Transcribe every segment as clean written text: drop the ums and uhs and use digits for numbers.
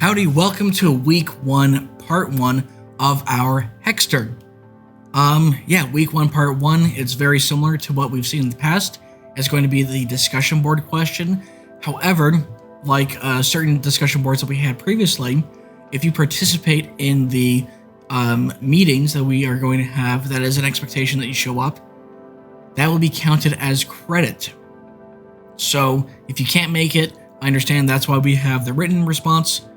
Howdy, welcome to week 1, part 1 of our Hexter. Week 1, part 1, it's very similar to what we've seen in the past. It's going to be the discussion board question. However, like certain discussion boards that we had previously, if you participate in the meetings that we are going to have, that is an expectation that you show up, that will be counted as credit. So if you can't make it, I understand that's why we have the written response.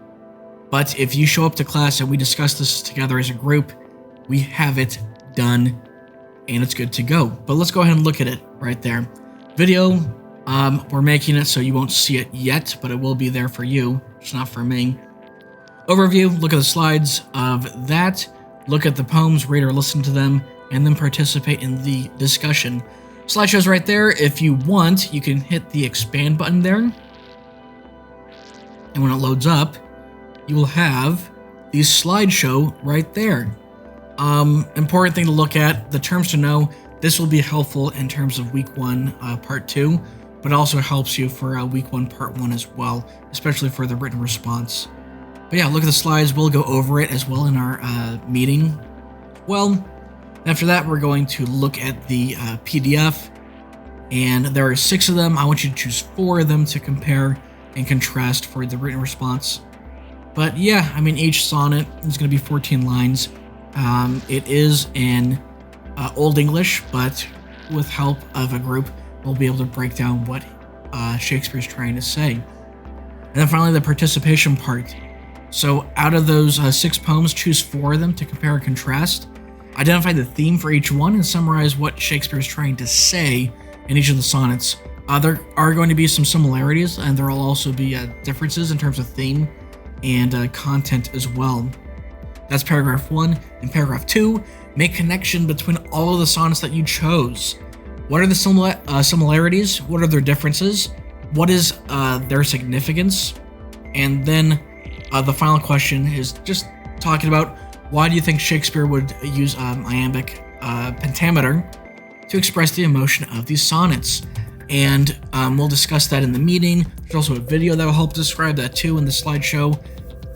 But if you show up to class and we discuss this together as a group, we have it done and it's good to go. But let's go ahead and look at it right there. Video, we're making it so you won't see it yet, but it will be there for you. It's not for me. Overview, look at the slides of that. Look at the poems, read or listen to them, and then participate in the discussion. Slideshow's right there. If you want, you can hit the expand button there. And when it loads up, you will have the slideshow right there. Important thing to look at, the terms to know. This will be helpful in terms of week 1, part 2, but also helps you for week 1, part 1 as well, especially for the written response. But yeah, look at the slides. We'll go over it as well in our meeting. Well, after that, we're going to look at the PDF, and there are 6 of them. I want you to choose 4 of them to compare and contrast for the written response. But yeah, I mean, each sonnet is going to be 14 lines. It is in Old English, but with help of a group, we'll be able to break down what Shakespeare's trying to say. And then finally, the participation part. So out of those 6 poems, choose 4 of them to compare and contrast. Identify the theme for each one and summarize what Shakespeare's trying to say in each of the sonnets. There are going to be some similarities, and there will also be differences in terms of theme and content as well. That's paragraph 1. In paragraph 2, make connection between all of the sonnets that you chose. What are the similarities? What are their differences? What is their significance? And then the final question is just talking about why do you think Shakespeare would use iambic pentameter to express the emotion of these sonnets? And we'll discuss that in the meeting. There's also a video that will help describe that too in the slideshow.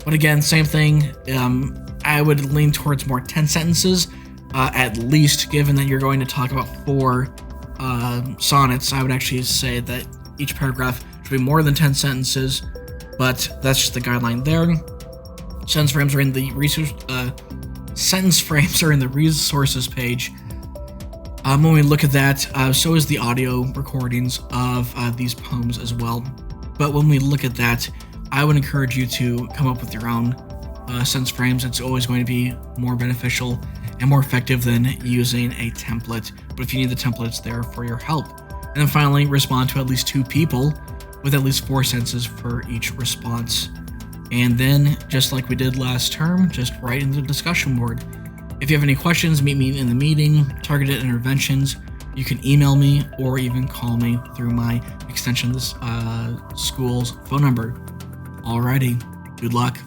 But again, same thing. I would lean towards more 10 sentences, at least, given that you're going to talk about 4 sonnets. I would actually say that each paragraph should be more than 10 sentences, but that's just the guideline there. Sentence frames are in the resources page. When we look at that, so is the audio recordings of these poems as well. But when we look at that, I would encourage you to come up with your own sentence frames. It's always going to be more beneficial and more effective than using a template. But if you need the template, it's there for your help. And then finally, respond to at least 2 people with at least 4 sentences for each response. And then, just like we did last term, just write in the discussion board. If you have any questions, meet me in the meeting, targeted interventions. You can email me or even call me through my extension of this school's phone number. Alrighty, good luck.